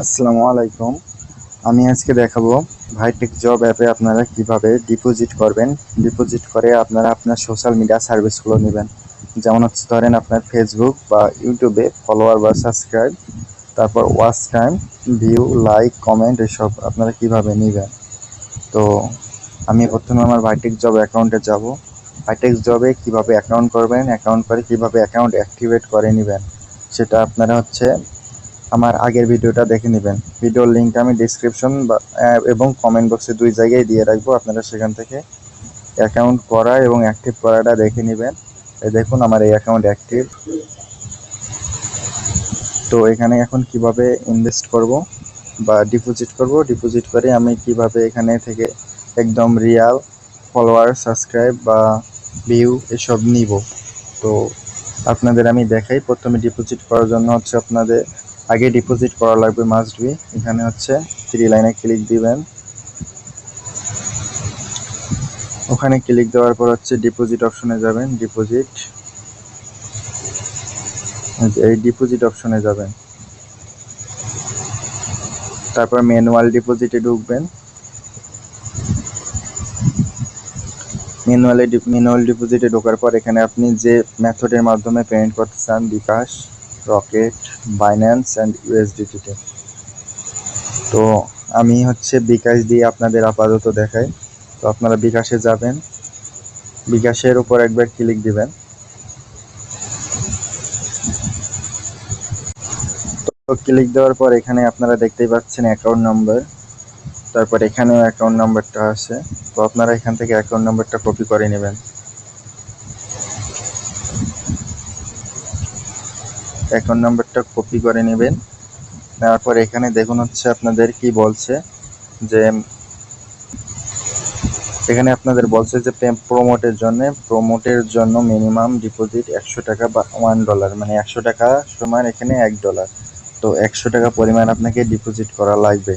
আসসালামু আলাইকুম। আমি আজকে দেখাবো ভাইটেক জব অ্যাপে আপনারা কিভাবে ডিপোজিট করবেন। ডিপোজিট করে আপনারা আপনার সোশ্যাল মিডিয়া সার্ভিসগুলো নেবেন। যেমন হচ্ছে ধরেন আপনার ফেসবুক বা ইউটিউবে ফলোয়ার বা সাবস্ক্রাইব, তারপর watch time, view, like, comment এসব আপনারা কিভাবে নেবেন। তো আমি প্রথমে আমার ভাইটেক জব অ্যাকাউন্টে যাব। ভাইটেক জবে কিভাবে অ্যাকাউন্ট করবেন, অ্যাকাউন্ট করে কিভাবে অ্যাকাউন্ট অ্যাক্টিভেট করে নেবেন সেটা আপনারা হচ্ছে আমার আগের ভিডিওটা দেখে নেবেন। ভিডিওর লিঙ্ক আমি ডিসক্রিপশন এবং কমেন্ট বক্সে দুই জায়গায় দিয়ে রাখবো। আপনারা সেখান থেকে অ্যাকাউন্ট করা এবং অ্যাক্টিভ করাটা দেখে নেবেন। এই দেখুন আমার এই অ্যাকাউন্ট অ্যাক্টিভ। তো এখানে এখন কিভাবে ইনভেস্ট করব বা ডিপোজিট করব, ডিপোজিট করে আমি কিভাবে এখানে থেকে একদম রিয়াল ফলোয়ার, সাবস্ক্রাইব বা ভিউ এসব নিব। তো আপনাদের আমি দেখাই। প্রথমে ডিপোজিট করার জন্য হচ্ছে আপনাদের আগে ডিপোজিট করা লাগবে, মাস্ট বি। এখানে হচ্ছে থ্রি লাইনে ক্লিক দিবেন। ওখানে ক্লিক দেওয়ার পর হচ্ছে ডিপোজিট অপশনে যাবেন। এই ডিপোজিট অপশনে যাবেন। তারপর ম্যানুয়াল ডিপোজিটে ঢুকবেন। ম্যানুয়াল ডিপোজিটে ঢোকার পর এখানে আপনি যে মেথডের মাধ্যমে পেমেন্ট করতে চান, বিকাশ, রকেট, বাইন্যান্স অ্যান্ড ইউএসডিটিতে। তো আমি হচ্ছে বিকাশ দিয়ে আপনাদের আপাতত দেখাই। তো আপনারা বিকাশে যাবেন, বিকাশের উপর একবার ক্লিক দিবেন। তো ক্লিক দেওয়ার পর এখানে আপনারা দেখতেই পাচ্ছেন অ্যাকাউন্ট নাম্বার, তারপর এখানেও অ্যাকাউন্ট নাম্বারটা আছে। তো আপনারা এখান থেকে অ্যাকাউন্ট নাম্বারটা কপি করে নেবেন। অ্যাকাউন্ট নাম্বারটা কপি করে নেবেন। নেওয়ার পর এখানে দেখুন হচ্ছে আপনাদের কি বলছে, যে এখানে আপনাদের বলছে যে প্রমোটের জন্য মিনিমাম ডিপোজিট 100 টাকা বা $1, মানে 100 টাকা সমান এখানে $1। তো 100 টাকা পরিমাণ আপনাকে ডিপোজিট করা লাগবে।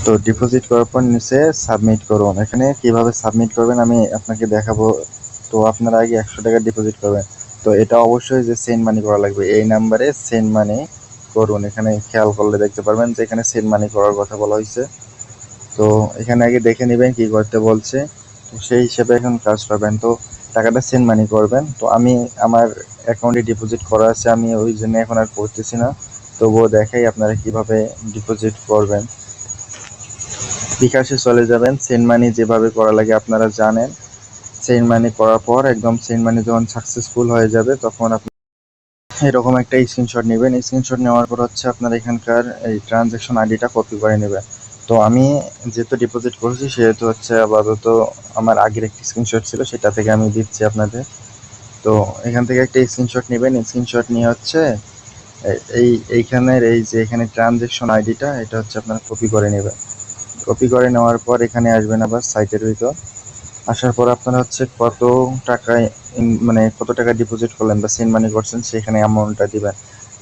তো ডিপোজিট করার পর নিচে সাবমিট করুন। এখানে কিভাবে সাবমিট করবেন আমি আপনাকে দেখাবো। তো আপনারা আগে 100 টাকা ডিপোজিট করবেন। তো এটা অবশ্যই যে সেন্ড মানি করা লাগবে, এই নাম্বারে সেন্ড মানি করুন। এখানে খেয়াল করলে দেখতে পারবেন যে এখানে সেন্ড মানি করার কথা বলা হয়েছে। তো এখানে আগে দেখে নেবেন কি করতে বলছে। তো সেই হিসেবে এখন কাজ করবেন। তো টাকাটা সেন্ড মানি করবেন। তো আমি আমার অ্যাকাউন্টে ডিপোজিট করা আছে, আমি ওই জন্য এখন আর করতেছি না। তবুও দেখাই আপনারা কিভাবে ডিপোজিট করবেন। বিকাশে চলে যাবেন। সেন্ড মানি যেভাবে করা লাগে আপনারা জানেন। সেন্ড মানি করার পর একদম সেন্ড মানি যখন সাকসেসফুল হয়ে যাবে তখন আপনি এরকম একটা স্ক্রিনশট নেবেন। স্ক্রিনশট নেওয়ার পর হচ্ছে আপনার এখানকার এই ট্রানজ্যাকশন আইডিটা কপি করে নেবেন। তো আমি যেহেতু ডিপোজিট করেছি সেহেতু হচ্ছে আপাতত আমার আগের একটি স্ক্রিনশট ছিল, সেটা থেকে আমি দিচ্ছি আপনাদের। তো এখান থেকে একটা স্ক্রিনশট নেবেন। স্ক্রিনশট নিয়ে হচ্ছে এইখানের এই যে এখানে ট্রানজ্যাকশন আইডিটা, এটা হচ্ছে আপনারা কপি করে নেবেন। কপি করে নেওয়ার পর এখানে আসবেন আবার সাইটের ভিতর। আসার পর আপনারা হচ্ছে কত টাকায় মানে কত টাকা ডিপোজিট করলেন বা সেন্ড মানি করছেন সেখানে অ্যামাউন্টটা দিবেন।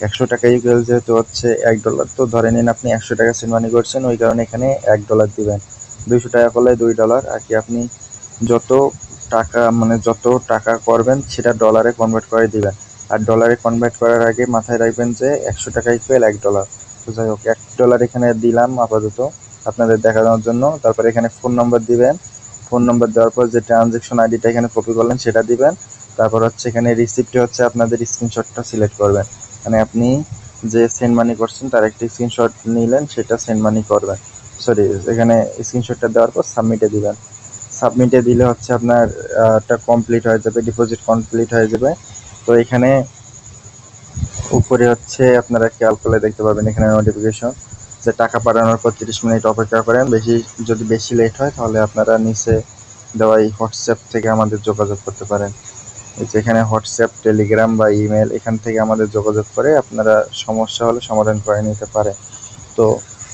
100 টাকা ইকুয়াল যেহেতু হচ্ছে $1, তো ধরে নিন আপনি 100 টাকা সেন্ড মানি করছেন, ওই কারণে এখানে $1 দিবেন। 200 টাকা করলে $2 আর কি। আপনি যত যত টাকা করবেন সেটা ডলারে কনভার্ট করে দিবেন। আর ডলারে কনভার্ট করার আগে মাথায় রাখবেন যে 100 টাকা ইকুয়াল $1। তো যাই হোক, $1 এখানে দিলাম আপাতত আপনাদের দেখানোর জন্য। তারপর এখানে ফোন নম্বর দিবেন। ফোন নম্বর দেওয়ার পর যে ট্রানজ্যাকশন আইডিটা এখানে কপি করলেন সেটা দিবেন। তারপর হচ্ছে এখানে রিসিপ্টে হচ্ছে আপনাদের স্ক্রিনশটটা সিলেক্ট করবেন। মানে আপনি যে সেন্ড মানি করছেন তার একটি স্ক্রিনশট নিলেন, সেটা সেন্ড মানি করবেন। সরি, এখানে স্ক্রিনশটটা দেওয়ার পর সাবমিটে দিবেন। সাবমিটে দিলে হচ্ছে আপনার টা কমপ্লিট হয়ে যাবে, ডিপোজিট কমপ্লিট হয়ে যাবে। তো এখানে উপরে হচ্ছে আপনারা খেয়াল করলে দেখতে পাবেন এখানে নোটিফিকেশন যে টাকা পাঠানোর পর 30 মিনিট অপেক্ষা করেন। যদি বেশি লেট হয় তাহলে আপনারা নিচে দেওয়া এই হোয়াটসঅ্যাপ থেকে আমাদের যোগাযোগ করতে পারেন। যেখানে হোয়াটসঅ্যাপ, টেলিগ্রাম বা ইমেল, এখান থেকে আমাদের যোগাযোগ করে আপনারা সমস্যা হলে সমাধান করে নিতে পারেন। তো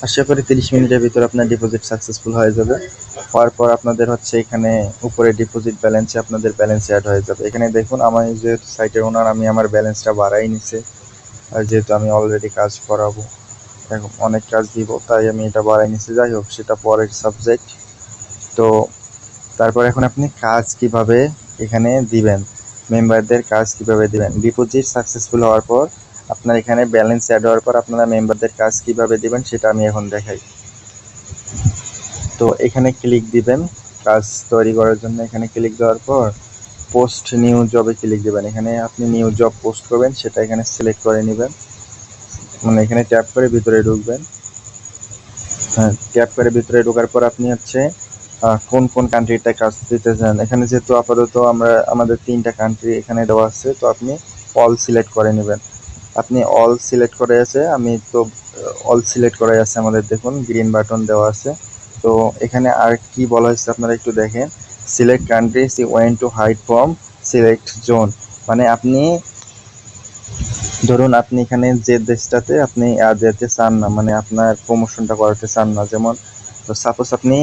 আশা করি 30 মিনিটের ভিতরে আপনার ডিপোজিট সাকসেসফুল হয়ে যাবে। হওয়ার পর আপনাদের হচ্ছে এখানে উপরে ডিপোজিট ব্যালেন্সে আপনাদের ব্যালেন্স অ্যাড হয়ে যাবে। এখানে দেখুন আমি যেহেতু সাইটের ওনার, আমি আমার ব্যালেন্সটা বাড়াই নিছে। আর যেহেতু আমি অলরেডি কাজ করাবো, এখন অনেক কাজ দিব, তাই আমি এটা বাড়াই নিছি। যাই হোক, সেটা পরের সাবজেক্ট। তো তারপর এখন আপনি কাজ কিভাবে এখানে দিবেন, মেম্বারদের কাজ কিভাবে দিবেন। ডিপোজিট সাকসেসফুল হওয়ার পর আপনার এখানে ব্যালেন্স অ্যাড হওয়ার পর আপনারা মেম্বারদের কাজ কিভাবে দিবেন সেটা আমি এখন দেখাই। তো এখানে ক্লিক দিবেন কাজ তৈরি করার জন্য। এখানে ক্লিক দেওয়ার পর পোস্ট নিউ জবে ক্লিক দিবেন। এখানে আপনি নিউ জব পোস্ট করবেন সেটা এখানে সিলেক্ট করে নেবেন, মানে এখানে ট্যাপ করে ভিতরে ঢুকবেন। হ্যাঁ, ট্যাপ করে ভিতরে ঢোকার পর আপনি হচ্ছে কোন কোন কান্ট্রিতে কাজ দিতে চান। এখানে যেহেতু আপাতত আমাদের 3টা কান্ট্রি এখানে দেওয়া আছে, তো আপনি অল সিলেক্ট করে নেবেন। আপনি অল সিলেক্ট করে আছে, আমি তো অল সিলেক্ট করে আছে আমাদের, দেখুন গ্রিন বাটন দেওয়া আছে। তো এখানে আর কি বলা হয়েছে আপনারা একটু দেখেন, select country see when to hide from select zone. মানে আপনি ধরুন আপনি এখানে যে দেশটাতে আপনি যেতে চান না, মানে আপনার প্রমোশনটা করাতে চান না, যেমন তো সাপোজ আপনি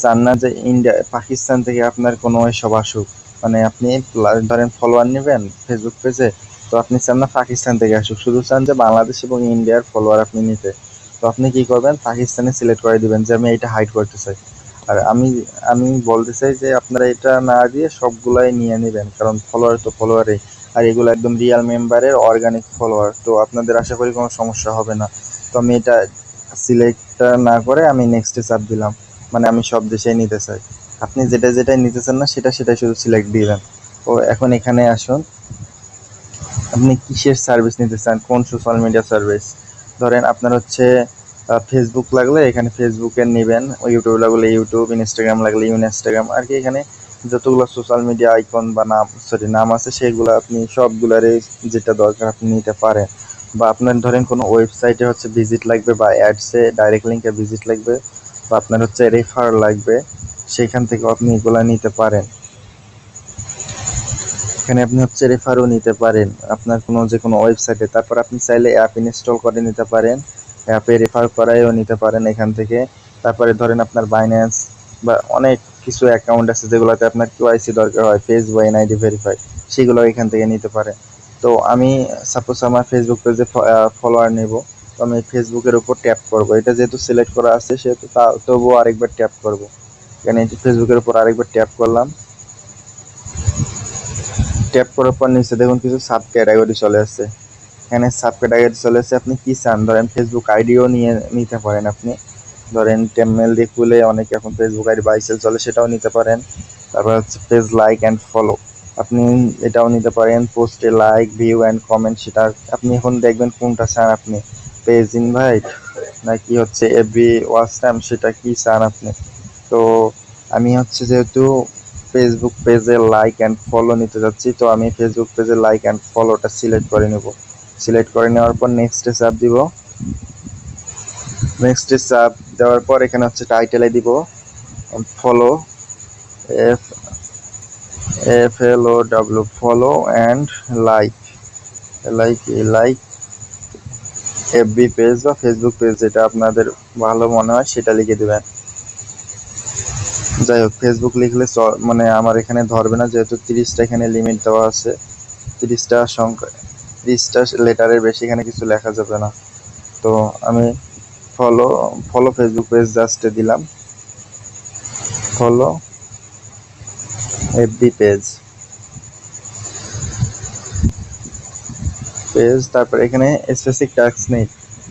চান না যে ইন্ডিয়া পাকিস্তান থেকে আপনার কোনো এসব আসুক, মানে আপনি ধরেন ফলোয়ার নেবেন ফেসবুক পেজে, তো আপনি চান না পাকিস্তান থেকে আসুক, শুধু চান যে বাংলাদেশ এবং ইন্ডিয়ার ফলোয়ার আপনি নিতে। তো আপনি কি করবেন, পাকিস্তানে সিলেক্ট করে দিবেন যে আমি এটা হাইড করতে চাই। আর আমি আমি বলতে চাই যে আপনারা এটা না দিয়ে সবগুলাই নিয়ে নেবেন, কারণ ফলোয়ার তো ফলোয়ারই, আর এগুলো একদম রিয়েল মেম্বারের অর্গানিক ফলোয়ার, তো আপনাদের আশা করি কোনো সমস্যা হবে না। তো আমি এটা সিলেক্ট না করে আমি নেক্সটে চাপ দিলাম, মানে আমি সব দেশেই নিতে চাই। আপনি যেটা যেটা নিতে চান না সেটাই শুধু সিলেক্ট দিবেন। তো এখন এখানে আসুন, আপনি কিসের সার্ভিস নিতে চান, কোন সোশ্যাল মিডিয়া সার্ভিস। ধরেন আপনার হচ্ছে ফেসবুক লাগলে এখানে ফেসবুকের নেবেন, ইউটিউব লাগলে ইউটিউব, ইনস্টাগ্রাম লাগলে ইনস্টাগ্রাম, আর কি এখানে যতগুলো সোশ্যাল মিডিয়া আইকন বা নাম আছে সেগুলো আপনি সবগুলারই যেটা দরকার আপনি নিতে পারেন। বা আপনার ধরেন কোনো ওয়েবসাইটে হচ্ছে ভিজিট লাগবে, বা অ্যাডসে ডাইরেক্ট লিঙ্কে ভিজিট লাগবে, বা আপনার হচ্ছে রেফার লাগবে, সেখান থেকে আপনি এগুলো নিতে পারেন। এখানে আপনি হচ্ছে রেফারও নিতে পারেন আপনার যে কোনো ওয়েবসাইটে। তারপর আপনি চাইলে অ্যাপ ইনস্টল করে নিতে পারেন, অ্যাপে রেফার করাইও নিতে পারেন এখান থেকে। তারপরে ধরেন আপনার বাইন্যান্স বা অনেক কিছু অ্যাকাউন্ট আছে যেগুলোতে আপনার কেওয়াইসি দরকার হয়, ফেস বা এনআইডি ভেরিফাই, সেগুলো এখান থেকে নিতে পারেন। তো আমি সাপোজ আমার ফেসবুক পেজে ফলোয়ার নেব, তো আমি ফেসবুকের উপর ট্যাপ করব, এটা যেহেতু সিলেক্ট করা আছে সেহেতু তবুও আরেকবার ট্যাপ করব। এখানে ফেসবুকের উপর আরেকবার ট্যাপ করলাম, ট্যাপ করার পর নিচে দেখুন কিছু সাব ক্যাটাগরি চলে আসছে। এখানে সাব ক্যাটাগরি চলে আসছে, আপনি কি চান, ধরেন ফেসবুক আইডিও নিতে পারেন। আপনি ধরেন টেমমেল দিয়ে খুলে অনেকে এখন ফেসবুক আইডি বাইসেল চলে, সেটাও নিতে পারেন। তারপর হচ্ছে পেজ লাইক অ্যান্ড ফলো, আপনি এটাও নিতে পারেন। পোস্টে লাইক, ভিউ অ্যান্ড কমেন্ট, সেটা আপনি এখন দেখবেন কোনটা চান আপনি, পেজ ইনভাইট নাকি হচ্ছে এভরি ওয়াচ টাইম, সেটা কি চান আপনি। তো আমি হচ্ছে যেহেতু ফেসবুক পেজে লাইক অ্যান্ড ফলো নিতে যাচ্ছি, তো আমি ফেসবুক পেজে লাইক অ্যান্ড ফলোটা সিলেক্ট করে নেব। সিলেক্ট করে নেওয়ার পর নেক্সটে চাপ দিব। নেক্সটে চাপ দেওয়ার পর এখানে হচ্ছে টাইটেলে দিব follow, F FLOW, follow and like, like FB page বা ফেসবুক পেজ, যেটা আপনাদের ভালো মনে হয় সেটা লিখে দেবেন। যাই হোক, ফেসবুক লিখলে মানে আমার এখানে ধরবে না, যেহেতু 30টা এখানে লিমিট দেওয়া আছে, 30টা সংখ্যা, 30টা লেটারের বেশি এখানে কিছু লেখা যাবে না। তো আমি ফলো ফেসবুক পেজ জাস্ট দিলাম, ফলো এফবি পেজ, তারপর এখানে স্পেসিফিক টাস্ক নেই,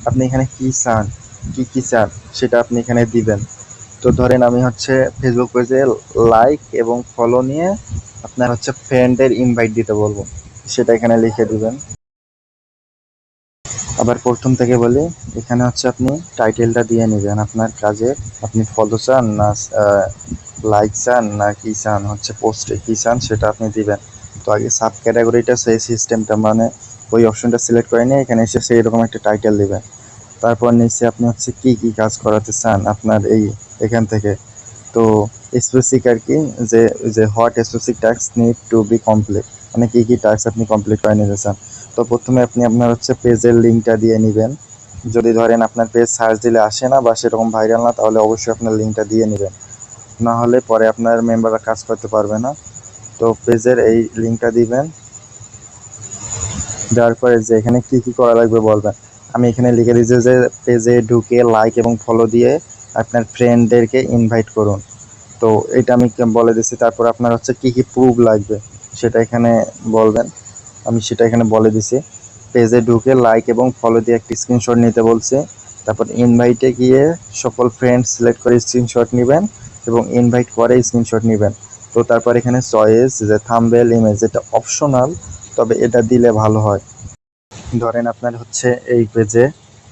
আপনি এখানে কি চান, কি চান সেটা আপনি এখানে দিবেন। তো ধরেন আমি হচ্ছে ফেসবুক পেজে লাইক এবং ফলো নিয়ে আপনার হচ্ছে ফ্রেন্ডের ইনভাইট দিতে বলবো, সেটা এখানে লিখে দিবেন। আবার প্রথম থেকে বলি, এখানে হচ্ছে আপনি টাইটেলটা দিয়ে নেবেন আপনার কাজের, আপনি ফলো চান না লাইক চান না কি চান, হচ্ছে পোস্টে কি চান সেটা আপনি দিবেন। তো আগে সাব ক্যাটাগরিটা সেই সিস্টেমটা, মানে ওই অপশনটা সিলেক্ট করে নিয়ে এখানে এসে সেই রকম একটা টাইটেল দিবেন। তারপর নিচে আপনি হচ্ছে কি কাজ করাতে চান আপনার এখান থেকে। তো স্পেসিফিক আর কি, যে what specific task need to be complete, মানে কি টাস্ক আপনি কমপ্লিট করে নিতে চান। তো প্রথমে আপনি আপনার হচ্ছে পেজের লিঙ্কটা দিয়ে নেবেন। যদি ধরেন আপনার পেজ সার্চ দিলে আসে না বা সেরকম ভাইরাল না, তাহলে অবশ্যই আপনার লিঙ্কটা দিয়ে নেবেন, না হলে পরে আপনার মেম্বাররা কাজ করতে পারবে না। তো পেজের এই লিঙ্কটা দিবেন, দেওয়ার পরে যে এখানে কি করা লাগবে বলবেন। আমি এখানে লিখে দিয়েছি যে পেজে ঢুকে লাইক এবং ফলো দিয়ে আপনার ফ্রেন্ডদেরকে ইনভাইট করুন। তো এটা আমি বলে দিচ্ছি। তারপর আপনার হচ্ছে কি প্রুফ লাগবে সেটা এখানে বলবেন, আমি সেটা এখানে বলে দিছি। পেজে ঢুকে লাইক এবং ফলো দিয়ে একটি স্ক্রিনশট নিতে বলছে। তারপর ইনভাইটে গিয়ে সকল ফ্রেন্ড সিলেক্ট করে স্ক্রিনশট নেবেন এবং ইনভাইট করে স্ক্রিনশট নেবেন। তো তারপর এখানে চয়েস যে থাম্বনেল ইমেজ, এটা অপশনাল, তবে এটা দিলে ভালো হয়। ধরেন আপনার হচ্ছে এই পেজে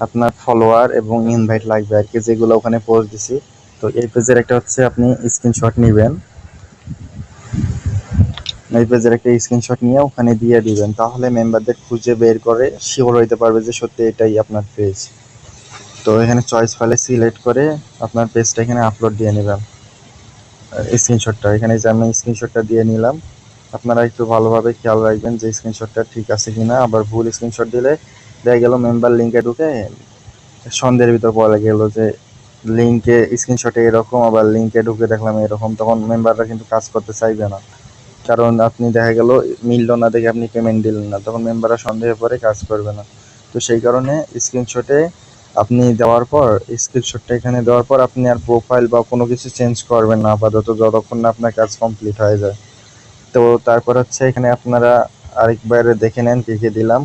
আপনার ফলোয়ার এবং ইনভাইট লাগবে আর কি, যেগুলো ওখানে পোস্ট দিছি। তো এই পেজের একটা হচ্ছে আপনি স্ক্রিনশট নেবেন, এই পেজের একটা স্ক্রিনশট নিয়ে ওখানে দিয়ে দিবেন, তাহলে মেম্বারদের খুঁজে বের করে শিওর হইতে পারবে যে সত্যি এটাই আপনার পেজ। তো এখানে চয়েস ফাইলে সিলেক্ট করে আপনার পেজটা এখানে আপলোড দিয়ে নেবেন, স্ক্রিনশটটা এখানে যে আমি স্ক্রিনশটটা দিয়ে নিলাম। আপনারা একটু ভালোভাবে খেয়াল রাখবেন যে স্ক্রিনশটটা ঠিক আছে কিনা, আবার ভুল স্ক্রিনশট দিলে দেখা গেল মেম্বার লিঙ্কে ঢুকে সন্দেহের ভিতর পড়ে গেল যে লিঙ্কে স্ক্রিনশটে এরকম, আবার লিঙ্কে ঢুকে দেখলাম এরকম, তখন মেম্বাররা কিন্তু কাজ করতে চাইবে না, কারণ আপনি দেখা গেল মিলল না দেখে আপনি পেমেন্ট দিলেন না, তখন মেম্বাররা সন্দেহে পরে কাজ করবে না। তো সেই কারণে স্ক্রিনশটে আপনি দেওয়ার পর, স্ক্রিনশটটা এখানে দেওয়ার পর আপনি আর প্রোফাইল বা কোনো কিছু চেঞ্জ করবেন না আপাতত, যতক্ষণ না আপনার কাজ কমপ্লিট হয়ে যায়। তো তারপর হচ্ছে এখানে আপনারা আরেকবার দেখে নেন কী কী দিলাম।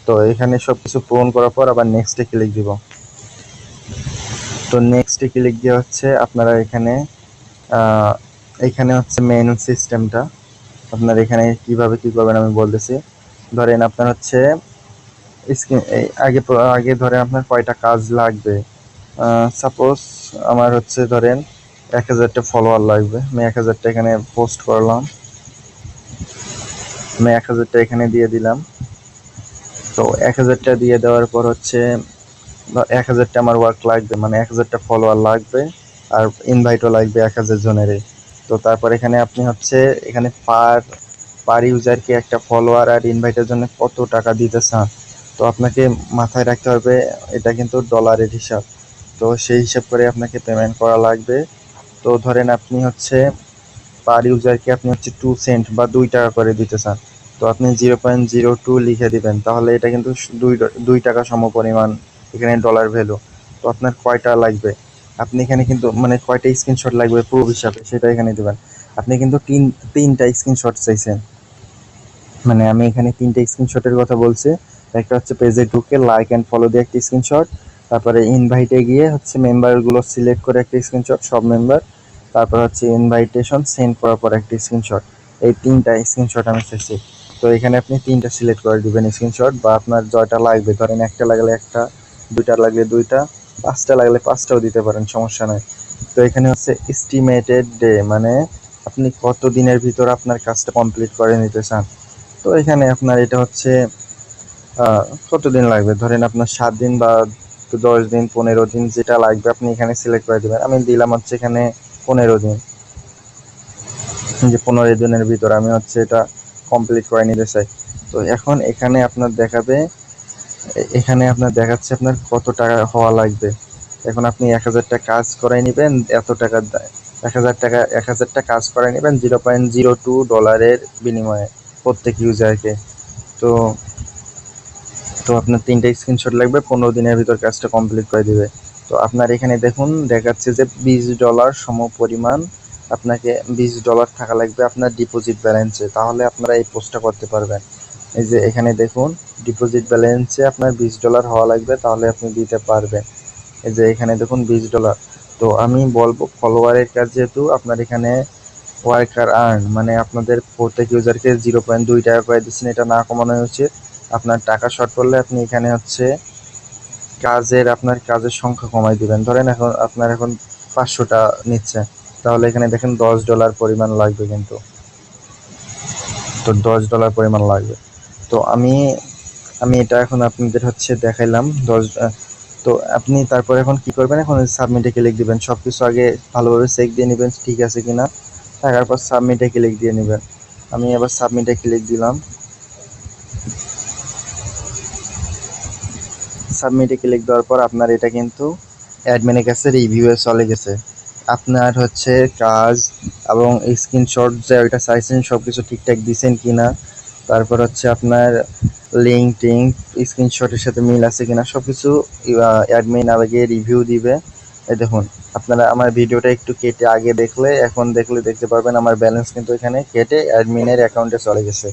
তো এখানে সব কিছু পূরণ করার পর আবার নেক্সটে ক্লিক দিব। তো নেক্সটে ক্লিক দিয়ে হচ্ছে আপনারা এখানে হচ্ছে মেইন সিস্টেমটা আপনার এখানে কিভাবে কি করবেন আমি বলতেছি। ধরেন আপনার হচ্ছে আগে ধরেন আপনার কয়টা কাজ লাগবে। সাপোজ আমার হচ্ছে ধরেন 1000টা ফলোয়ার লাগবে, আমি 1000টা এখানে পোস্ট করলাম, আমি 1000টা এখানে দিয়ে দিলাম। তো 1000টা দিয়ে দেওয়ার পর হচ্ছে 1000টা আমার ওয়ার্ক লাগবে, মানে 1000টা ফলোয়ার লাগবে, আর ইনভাইটও লাগবে 1000 জনেরই। তো তারপর এখানে আপনি হচ্ছে এখানে পার ইউজারকে একটা ফলোয়ার আর ইনভাইটের জন্য কত টাকা দিতে চান, তো আপনাকে মাথায় রাখতে হবে এটা কিন্তু ডলারের হিসাব। তো সেই হিসাব করে আপনাকে পেমেন্ট করা লাগবে। তো ধরেন আপনি হচ্ছে পার ইউজারকে আপনি হচ্ছে 2 সেন্ট বা 2 টাকা করে দিতে চান, তো আপনি 0.02 লিখে দিবেন, তাহলে এটা কিন্তু 2 টাকা সমপরিমাণ এখানে ডলার ভ্যালু। তো আপনার কয়টা লাগবে, আপনি এখানে কিন্তু মানে কয়টা স্ক্রিনশট লাগবে প্রুফ হিসাবে সেটা এখানে দেবেন। আপনি কিন্তু তিনটা স্ক্রিনশট চাইছেন, মানে আমি এখানে 3টা স্ক্রিনশটের কথা বলছি। একটা হচ্ছে পেজে ঢুকে লাইক অ্যান্ড ফলো দিয়ে একটা স্ক্রিনশট, তারপরে ইনভাইটে গিয়ে হচ্ছে মেম্বারগুলো সিলেক্ট করে একটা স্ক্রিনশট, সব মেম্বার, তারপর হচ্ছে ইনভাইটেশন সেন্ড করার পর একটা স্ক্রিনশট। এই 3টা স্ক্রিনশট আমি চাইছি। তো এখানে আপনি 3টা সিলেক্ট করে দিবেন স্ক্রিনশট, বা আপনার জয়টা লাগবে, ধরেন একটা লাগলে একটা, 2টা লাগলে 2টা, 5টা লাগলে 5টাও দিতে পারেন, সমস্যা নয়। তো এখানে হচ্ছে এস্টিমেটেড ডে, মানে আপনি কত দিনের ভিতর আপনার কাজটা কমপ্লিট করে নিতে চান। তো এখানে আপনার এটা হচ্ছে কতদিন লাগবে, ধরেন আপনার 7 দিন বা 10 দিন, 15 দিন, যেটা লাগবে আপনি এখানে সিলেক্ট করে দেবেন। আমি দিলাম হচ্ছে এখানে 15 দিন, যে 15 দিনের ভিতর আমি হচ্ছে এটা কমপ্লিট করে নিতে চাই। তো এখন এখানে আপনার দেখাবে, এখানে আপনার দেখাচ্ছে আপনার কত টাকা হওয়া লাগবে। এখন আপনি 1000টা কাজ করাই নেবেন এত টাকা, 1000টা কাজ করাই নেবেন $0.02 বিনিময়ে প্রত্যেক ইউজারকে। তো তো আপনার 3টা স্ক্রিনশট লাগবে, 15 দিনের ভিতর কাজটা কমপ্লিট করে দিবে। তো আপনার এখানে দেখুন দেখাচ্ছে যে $20 সমপরিমাণ আপনাকে $20 থাকা লাগবে আপনার ডিপোজিট ব্যালেন্সে, তাহলে আপনারা এই পোস্টটা করতে পারবেন। এই যে এখানে দেখুন ডিপোজিট ব্যালেন্সে আপনার $20 হওয়া লাগবে, তাহলে আপনি দিতে পারবেন। এই যে এখানে দেখুন $20। তো আমি বলবো ফলোয়ারের কাজ, যেহেতু আপনার এখানে ওয়ার্কার আর্ন, মানে আপনাদের প্রত্যেক ইউজারকে 0.2 টাকা করে দিচ্ছেন, এটা না কমানো উচিত। আপনার টাকা শর্ট পড়লে আপনি এখানে হচ্ছে আপনার কাজের সংখ্যা কমাই দিবেন। ধরেন এখন 500টা নিচ্ছে, তাহলে এখানে দেখেন $10 পরিমাণ লাগবে, কিন্তু তো $10 পরিমাণ লাগবে। তো আমি এটা এখন আপনাদের হচ্ছে দেখাইলাম 10। তো আপনি তারপর এখন কি করবেন, এখন সাবমিটে ক্লিক দিবেন, সব কিছু আগে ভালোভাবে চেক দিয়ে নেবেন ঠিক আছে কিনা, তারপর সাবমিটে ক্লিক দিয়ে নেবেন। আমি এবার সাবমিটে ক্লিক দিলাম। সাবমিটে ক্লিক দেওয়ার পর আপনার এটা কিন্তু অ্যাডমিনের কাছে রিভিউয়ে চলে গেছে। আপনার হচ্ছে কাজ এবং স্ক্রিনশট যে ওইটা চাইছেন সব কিছু ঠিকঠাক দিয়েছেন কিনা, তারপর হচ্ছে আপনার লিঙ্ক টিঙ্ক স্ক্রিনশটের সাথে মিল আছে কিনা, সব কিছু অ্যাডমিন আগে রিভিউ দিবে। এই দেখুন আপনারা আমার ভিডিওটা একটু কেটে আগে দেখলে, এখন দেখলে দেখতে পারবেন আমার ব্যালেন্স কিন্তু এখানে কেটে অ্যাডমিনের অ্যাকাউন্টে চলে গেছে।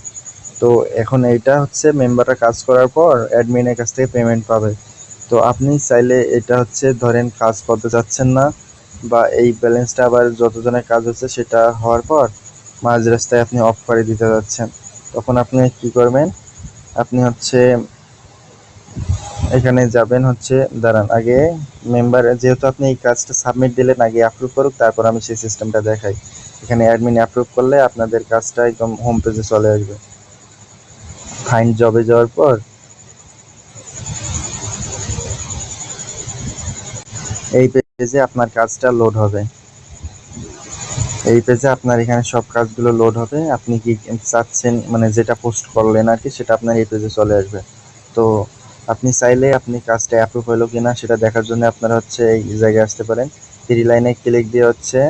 তো এখন এইটা হচ্ছে মেম্বাররা কাজ করার পর অ্যাডমিনের কাছ থেকে পেমেন্ট পাবে। তো আপনি চাইলে এটা হচ্ছে ধরেন কাজ করতে চাচ্ছেন না, বা এই ব্যালেন্সটা আবার যতজনের কাজ হচ্ছে সেটা হওয়ার পর মাঝ রাস্তায় আপনি অফ করে দিতে যাচ্ছেন, তখন আপনি কি করবেন, আপনি হচ্ছে এখানে যাবেন হচ্ছে, দাঁড়ান আগে মেম্বার, যেহেতু আপনি এই কাজটা সাবমিট দিলেন, আগে অ্যাপ্রুভ করুক, তারপর আমি সেই সিস্টেমটা দেখাই। এখানে অ্যাডমিন অ্যাপ্রুভ করলে আপনাদের কাজটা একদম হোম পেজে চলে আসবে। ফাইন্ড জবে যাওয়ার পর এই পেজে আপনার কাজটা লোড হবে। এই পেজে আপনার এখানে সব কাজগুলো লোড হবে, আপনি কি চাচ্ছেন মানে যেটা পোস্ট করলেন আর কি, সেটা আপনার এই পেজে চলে আসবে। তো আপনি চাইলে আপনি কাজটা অ্যাপ্রুভ হলো কিনা সেটা দেখার জন্য আপনারা হচ্ছে এই জায়গায় আসতে পারেন। 3 লাইনে ক্লিক দিয়ে হচ্ছে,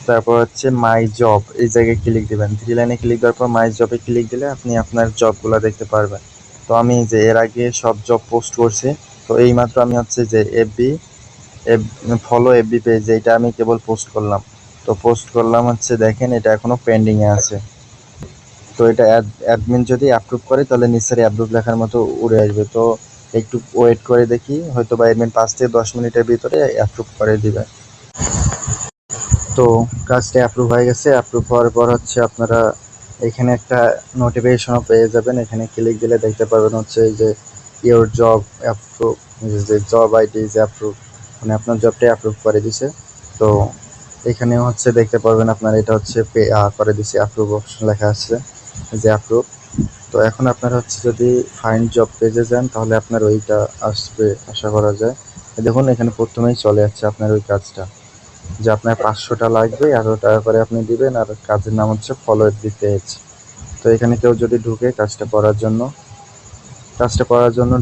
তারপর হচ্ছে মাই জব, এই জায়গায় ক্লিক দিবেন। 3 লাইনে ক্লিক দেওয়ার পর মাই জবে ক্লিক দিলে আপনি আপনার জবগুলো দেখতে পারবেন। তো আমি যে এর আগে সব জব পোস্ট করছি, তো এইমাত্র আমি হচ্ছে যে এফবি ফলো এফবি পেজ, এইটা আমি কেবল পোস্ট করলাম। তো পোস্ট করলাম হচ্ছে, দেখেন এটা এখনো পেন্ডিংয়ে আছে। তো এটা অ্যাডমিন যদি অ্যাপ্রুভ করে তাহলে নিশ্চয়ই অ্যাপ্রুভ লেখার মতো উড়ে আসবে। তো একটু ওয়েট করে দেখি, হয়তো বা অ্যাডমিন 5 থেকে 10 মিনিটের ভিতরে অ্যাপ্রুভ করে দিবে। তো কাজটা অ্যাপ্রুভ হয়ে গেছে। অ্যাপ্রুভ হওয়ার পর হচ্ছে আপনারা এখানে একটা নোটিফিকেশনও পেয়ে যাবেন। এখানে ক্লিক দিলে দেখতে পারবেন হচ্ছে এই যে ইওর জব অ্যাপ্রুভ, যে জব আইডি ইজ অ্যাপ্রুভ, মানে আপনার জবটাই অ্যাপ্রুভ করে দিছে। তো এখানে হচ্ছে দেখতে পারবেন আপনার এটা হচ্ছে পে করে দিছে, অ্যাপ্রুভ অপশন লেখা আছে যে অ্যাপ্রুভ। তো এখন আপনার হচ্ছে যদি ফাইন্ড জব পেজে যান তাহলে আপনার ওইটা আসবে আশা করা যায়। দেখুন এখানে প্রথমেই চলে যাচ্ছে আপনার ওই কাজটা, যে আপনার 500টা লাগবে, 11 টাকা করে আপনি দিবেন, আর কাজের নাম হচ্ছে ফলো এফবি পেজ। তো এখানে কেউ যদি ঢুকে কাজটা করার জন্য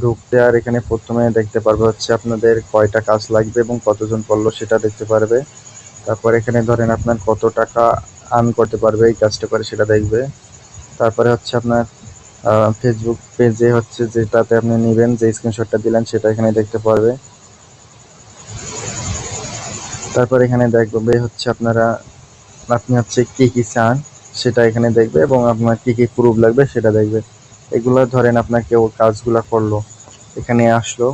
ঢুকতে, আর এখানে প্রথমে দেখতে পারবে হচ্ছে আপনাদের কয়টা কাজ লাগবে এবং কতজন করলো সেটা দেখতে পারবে। তারপর এখানে ধরেন আপনার কত টাকা আর্ন করতে পারবে এই কাজটা করে সেটা দেখবে। তারপরে হচ্ছে আপনার ফেসবুক পেজে হচ্ছে যেটাতে আপনি নেবেন, যে স্ক্রিনশটটা দিলেন সেটা এখানে দেখতে পারবে। তারপর এখানে দেখবে হচ্ছে আপনি হচ্ছে কি কি চান সেটা এখানে দেখবে, এবং আপনার কি কি প্রুফ লাগবে সেটা দেখবে। এগুলো ধরেন আপনার কেউ কাজগুলো করলো, এখানে আসলো,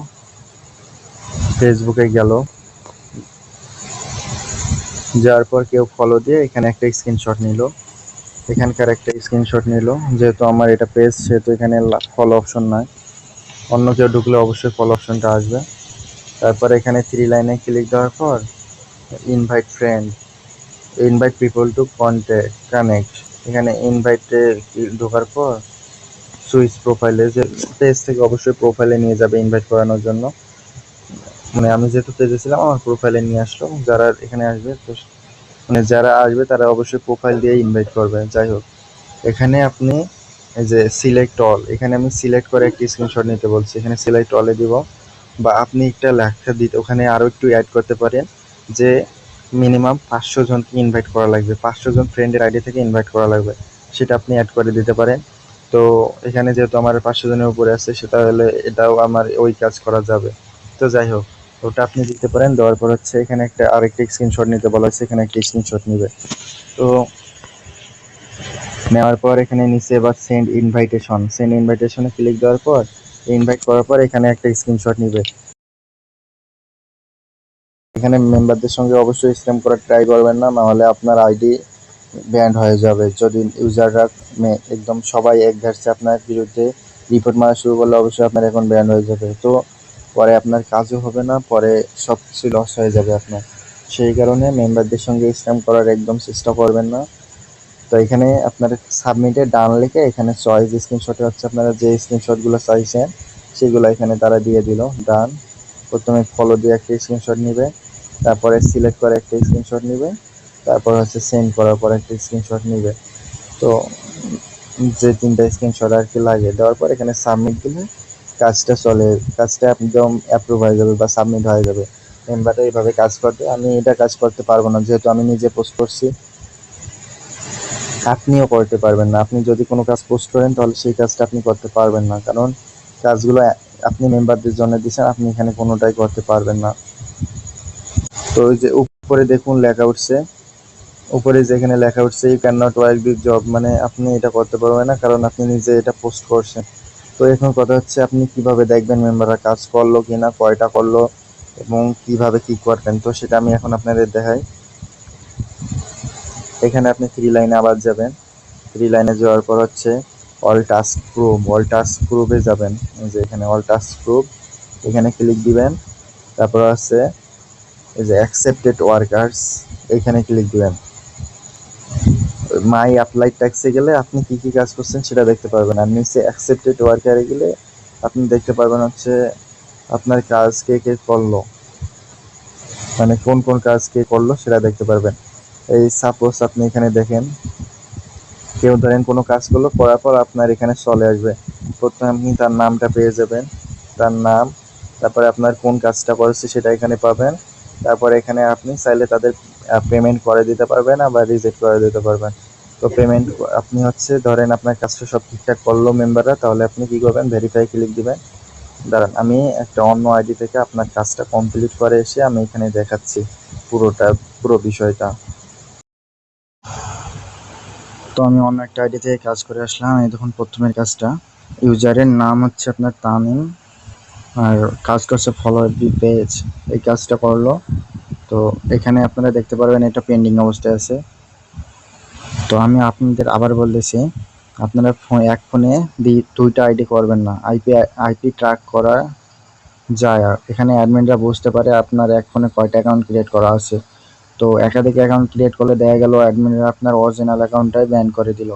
ফেসবুকে গেল, যাওয়ার পর কেউ ফলো দিয়ে এখানে একটা স্ক্রিনশট নিল, এখানকার একটা স্ক্রিনশট নিল। যেহেতু আমার এটা পেজ সেহেতু এখানে ফলো অপশন নাই, অন্য কেউ ঢুকলে অবশ্যই ফলো অপশনটা আসবে। তারপর এখানে 3 লাইনে ক্লিক দেওয়ার পর invite friend, invite people to connect, এখানে ইনভাইটে ঢোকার পর সুইচ প্রোফাইলে, যে পেজ থেকে অবশ্যই প্রোফাইলে নিয়ে যাবে ইনভাইট করানোর জন্য। মানে আমি যেহেতু পেজে ছিলাম আমার প্রোফাইলে নিয়ে আসলো, যারা এখানে আসবে তো মানে যারা আসবে তারা অবশ্যই প্রোফাইল দিয়ে ইনভাইট করবে। যাই হোক, এখানে আপনি এই যে সিলেক্ট অল, এখানে আমি সিলেক্ট করে একটি স্ক্রিনশট নিতে বলছি, এখানে সিলেক্ট অলে দিব, বা আপনি একটা লেখা দিতে ওখানে আরও একটু অ্যাড করতে পারেন যে মিনিমাম 500 জনকে ইনভাইট করা লাগবে, 500 জন ফ্রেন্ডের আইডি থেকে ইনভাইট করা লাগবে, সেটা আপনি অ্যাড করে দিতে পারেন। তো এখানে যেহেতু আমার 500 জনের উপরে আছে, সেটা হলে এটাও আমার ওই কাজ করা যাবে। তো যাই হোক, ওটা আপনি দিতে পারেন। দেওয়ার পর হচ্ছে এখানে আরেকটা স্ক্রিনশট নিতে বলা হচ্ছে, এখানে একটা স্ক্রিনশট নিবে। তো নেওয়ার পর এখানে নিচে এবার সেন্ড ইনভাইটেশনে ক্লিক দেওয়ার পর ইনভাইট করার পর এখানে একটা স্ক্রিনশট নিবে। এখানে মেম্বারদের সঙ্গে অবশ্যই স্ক্যাম করার ট্রাই করবেন না, নাহলে আপনার আইডি ব্যান্ড হয়ে যাবে। যদি ইউজাররা একদম সবাই এক ধারছে আপনার বিরুদ্ধে রিপোর্ট মারা শুরু করলে অবশ্যই আপনার অ্যাকাউন্ট ব্যান্ড হয়ে যাবে। তো পরে আপনার কাজও হবে না, পরে সব কিছু লস হয়ে যাবে আপনার। সেই কারণে মেম্বারদের সঙ্গে স্ক্যাম করার একদম চেষ্টা করবেন না। তো এখানে আপনার সাবমিটে ডান লিখে এখানে চয়েস স্ক্রিনশটে হচ্ছে আপনারা যে স্ক্রিনশটগুলো চাইছেন সেগুলো এখানে তারা দিয়ে দিল। ডান, প্রথমে ফলো দিয়ে একটা স্ক্রিনশট নিবে, তারপরে সিলেক্ট করে একটা স্ক্রিনশট নিবে, তারপর হচ্ছে সেন্ড করার পর একটা স্ক্রিনশট নিবে। তো যে 3টা স্ক্রিনশট আর কি লাগে, দেওয়ার পর এখানে সাবমিট দিলে কাজটা একদম অ্যাপ্রুভ হয়ে যাবে বা সাবমিট হয়ে যাবে। মেম্বাররা এইভাবে কাজ করবে। আমি এটা কাজ করতে পারবো না, যেহেতু আমি নিজে পোস্ট করছি, আপনিও করতে পারবেন না। আপনি যদি কোনো কাজ পোস্ট করেন তাহলে সেই কাজটা আপনি করতে পারবেন না, কারণ কাজগুলো আপনি মেম্বারদের জন্য দিচ্ছেন, আপনি এখানে কোনোটাই করতে পারবেন না। তো ওই যে উপরে দেখুন লেখা উঠছে উপরে যেখানে লেখা উঠছে you can not work this job, মানে আপনি এটা করতে পারবেন না কারণ আপনি নিজে এটা পোস্ট করছেন। তো এখন কথা হচ্ছে আপনি কিভাবে দেখবেন মেম্বাররা কাজ করলো কিনা, কয়টা করলো এবং কিভাবে কি করবেন, তো সেটা আমি এখন আপনাদের দেখাই। এখানে আপনি থ্রি লাইনে আবার যাবেন, থ্রি লাইনে যাওয়ার পর হচ্ছে all task proof, all task প্রুফে যাবেন, এই যে এখানে অল টাস্ক প্রুফ, এখানে ক্লিক দিবেন। তারপর হচ্ছে এই যে অ্যাকসেপ্টেড ওয়ার্কার্স, এখানে ক্লিক দিবেন। মাই অ্যাপ্লাই ট্যাক্সে গেলে আপনি কি কি কাজ করছেন সেটা দেখতে পারবেন, আর নিচে অ্যাকসেপ্টেড ওয়ার্কারে গেলে আপনি দেখতে পারবেন হচ্ছে আপনার কাজ কে কে করলো, মানে কোন কোন কাজ কে করলো সেটা দেখতে পারবেন। এই সাপোজ আপনি এখানে দেখেন কেউ ধরেন কোনো কাজ করলো, করার পর আপনার এখানে চলে আসবে, প্রথমে আপনি তার নামটা পেয়ে যাবেন, তার নাম, তারপরে আপনার কোন কাজটা করেছে সেটা এখানে পাবেন। তারপরে এখানে আপনি চাইলে তাদের পেমেন্ট করে দিতে পারবেন, আবার রিজেক্ট করে দিতে পারবেন। তো পেমেন্ট আপনি হচ্ছে ধরেন আপনার কাজটা সব ঠিকঠাক করলো মেম্বাররা, তাহলে আপনি কি করবেন, ভেরিফাই ক্লিক দিবেন। দাঁড়ান আমি একটা অন্য আইডি থেকে আপনার কাজটা কমপ্লিট করে এসে আমি এখানে দেখাচ্ছি পুরো বিষয়টা। তো আমি অন্য একটা আইডি থেকে কাজ করে আসলাম। এই দেখুন প্রথমের কাজটা, ইউজারের নাম হচ্ছে আপনার তামিম, আর কাজটা হচ্ছে ফলো এভরি পেজ, এই কাজটা করলো। তো এখানে আপনারা দেখতে পারবেন এটা পেন্ডিং অবস্থায় আছে। তো আমি আপনাদের আবার বলতেছি, আপনারা এক ফোনে দুইটা আইডি করবেন না, আইপি ট্র্যাক করা যায়। এখানে অ্যাডমিনরা বুঝতে পারে আপনার এক ফোনে কয়টা অ্যাকাউন্ট ক্রিয়েট করা আছে। তো একাধিক অ্যাকাউন্ট ক্রিয়েট করলে দেখা গেল অ্যাডমিনরা আপনার অরিজিনাল অ্যাকাউন্টটাই ব্যান করে দিল,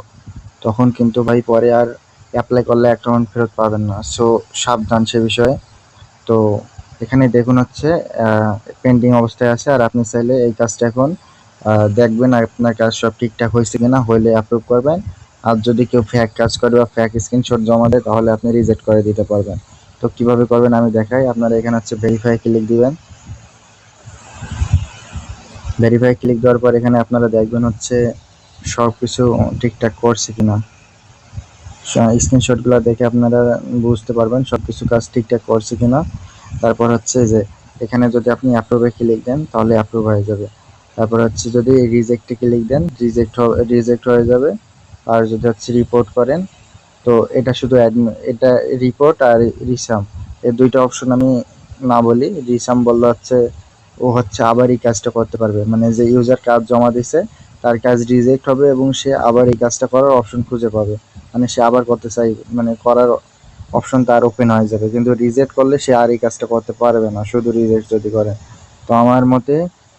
তখন কিন্তু ভাই পরে আর অ্যাপ্লাই করলে অ্যাকাউন্ট ফেরত পাবেন না। সো সাবধান সে বিষয়ে। তো এখানে দেখুন হচ্ছে পেন্ডিং অবস্থায় আছে, আর আপনি চাইলে এই কাজটা এখন দেখবেন আপনার কাজ সব ঠিকঠাক হয়েছে কিনা, হইলে অ্যাপ্রুভ করবেন। আর যদি কেউ ফ্যাক কাজ করে বা ফ্যাক স্ক্রিনশট জমা দেয় তাহলে আপনি রিজেক্ট করে দিতে পারবেন। তো কিভাবে করবেন আমি দেখাই। আপনারা এখানে হচ্ছে ভেরিফাই ক্লিক দিবেন। ভেরিফাই ক্লিক দেওয়ার পর এখানে আপনারা দেখবেন হচ্ছে সব কিছু ঠিকঠাক করছে কিনা। স্ক্রিনশটগুলো দেখে আপনারা বুঝতে পারবেন সব কিছু কাজ ঠিকঠাক করছে কিনা। তারপর হচ্ছে যে এখানে যদি আপনি অ্যাপ্রুভে ক্লিক দেন তাহলে অ্যাপ্রুভ হয়ে যাবে। তারপর হচ্ছে যদি রিজেক্টে ক্লিক দেন রিজেক্ট হয়ে যাবে। আর যদি হচ্ছে রিপোর্ট করেন, তো এটা শুধু এটা রিপোর্ট আর রিসাম, এই দুইটা অপশন আমি না বলি। রিসাম বললে হচ্ছে ও হচ্ছে আবার এই কাজটা করতে পারবে, মানে যে ইউজার কাজ জমা দিছে তার কাজ রিজেক্ট হবে এবং সে আবার এই কাজটা করার অপশন খুঁজে পাবে, মানে সে আবার করতে চাই, মানে করার অপশন তার ওপেন হয়ে যাবে। কিন্তু রিজেক্ট করলে সে আর এই কাজটা করতে পারবে না, শুধু রিজেক্ট যদি করে। তো আমার মতে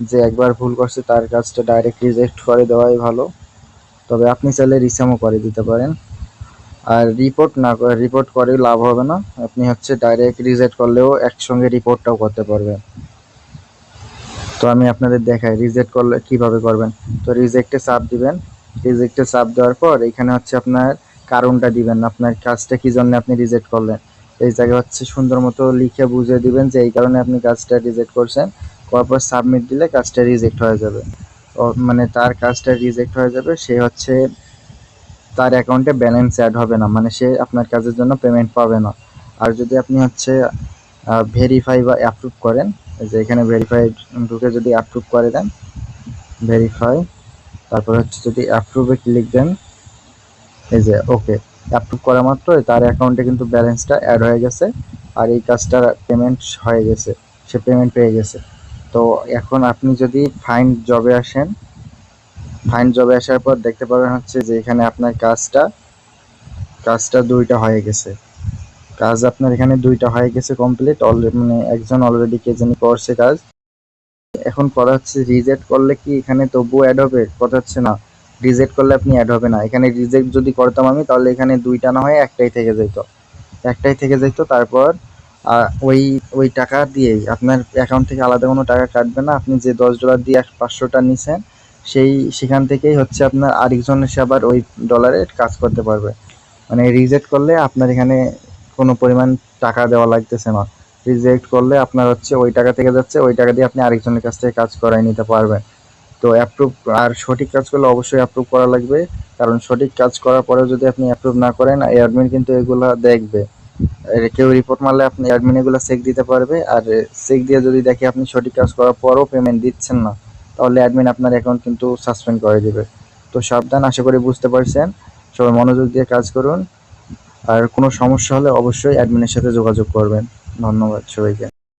যে একবার ভুল করছে তার কাজটা ডাইরেক্ট রিজেক্ট করে দেওয়াই ভালো, তবে আপনি চাইলে রিসামও করে দিতে পারেন। আর রিপোর্ট করে লাভ হবে না, আপনি হচ্ছে ডাইরেক্ট রিজেক্ট করলেও একসঙ্গে রিপোর্টটাও করতে পারবেন। তো আমি আপনাদের দেখাই রিজেক্ট করলে কিভাবে করবেন। তো রিজেক্টে চাপ দিবেন। রিজেক্টে চাপ দেওয়ার পর এখানে হচ্ছে আপনার কারণটা দিবেন, আপনার কাজটা কি জন্য আপনি রিজেক্ট করলেন। এই জায়গায় হচ্ছে সুন্দর মতো লিখে বুঝিয়ে দিবেন যে এই কারণে আপনি কাজটা রিজেক্ট করছেন। করার পর সাবমিট দিলে কাজটা রিজেক্ট হয়ে যাবে। মানে তার কাজটা রিজেক্ট হয়ে যাবে, সে হচ্ছে তার অ্যাকাউন্টে ব্যালেন্স অ্যাড হবে না, মানে সে আপনার কাজের জন্য পেমেন্ট পাবে না। আর যদি আপনি হচ্ছে ভেরিফাই বা অ্যাপ্রুভ করেন, যে এখানে ভেরিফাই ঢুকে যদি অ্যাপ্রুভ করে দেন, ভেরিফাই, তারপর হচ্ছে যদি অ্যাপ্রুভে ক্লিক দেন, এই যে ওকে, অ্যাপ্রুভ করা মাত্র তার অ্যাকাউন্টে কিন্তু ব্যালেন্সটা অ্যাড হয়ে গেছে, আর এই কাজটার পেমেন্ট হয়ে গেছে, সে পেমেন্ট পেয়ে গেছে। তো এখন আপনি যদি ফাইন্ড জবে আসেন, ফাইন্ড জবে আসার পর দেখতে পাবেন হচ্ছে যে এখানে আপনার কাজটা দুইটা হয়ে গেছে। কাজ আপনার এখানে দুইটা হয়ে গেছে কমপ্লিট অলরেডি, মানে একজন অলরেডি কে জানি করছে কাজ। এখন কথা হচ্ছে রিজেক্ট করলে কি এখানে তবুও অ্যাড হবে, কথা হচ্ছে না। রিজেক্ট করলে আপনি অ্যাড হবে না, এখানে রিজেক্ট যদি করতাম আমি তাহলে এখানে দুইটা না হয় একটাই থেকে যেত। তারপর ওই ওই টাকা দিয়েই আপনার অ্যাকাউন্ট থেকে আলাদা কোনো টাকা কাটবে না, আপনি যে $10 দিয়ে 500টা নিছেন সেখান থেকেই হচ্ছে আপনার আরেকজন এসে আবার ওই ডলারের কাজ করতে পারবে। মানে রিজেক্ট করলে আপনার এখানে কোনো পরিমাণ টাকা দেওয়া লাগতেছে না। রিজেক্ট করলে আপনার হচ্ছে ওই টাকা থেকে যাচ্ছে, ওই টাকা দিয়ে আপনি আরেকজনের কাছ থেকে কাজ করাই নিতে পারবেন। তো অ্যাপ্রুভ, আর সঠিক কাজ করলে অবশ্যই অ্যাপ্রুভ করা লাগবে, কারণ সঠিক কাজ করার পরেও যদি আপনি অ্যাপ্রুভ না করেন অ্যাডমিন কিন্তু এগুলা দেখবে। কেউ রিপোর্ট মারলে আপনি অ্যাডমিন এগুলো চেক দিতে পারবে, আর চেক দিয়ে যদি দেখে আপনি সঠিক কাজ করার পরও পেমেন্ট দিচ্ছেন না, তাহলে অ্যাডমিন আপনার অ্যাকাউন্ট কিন্তু সাসপেন্ড করে দেবে। তো সাবধান, আশা করি বুঝতে পারছেন। সবাই মনোযোগ দিয়ে কাজ করুন, আর কোনো সমস্যা হলে অবশ্যই অ্যাডমিনের সাথে যোগাযোগ করবেন। ধন্যবাদ সবাইকে।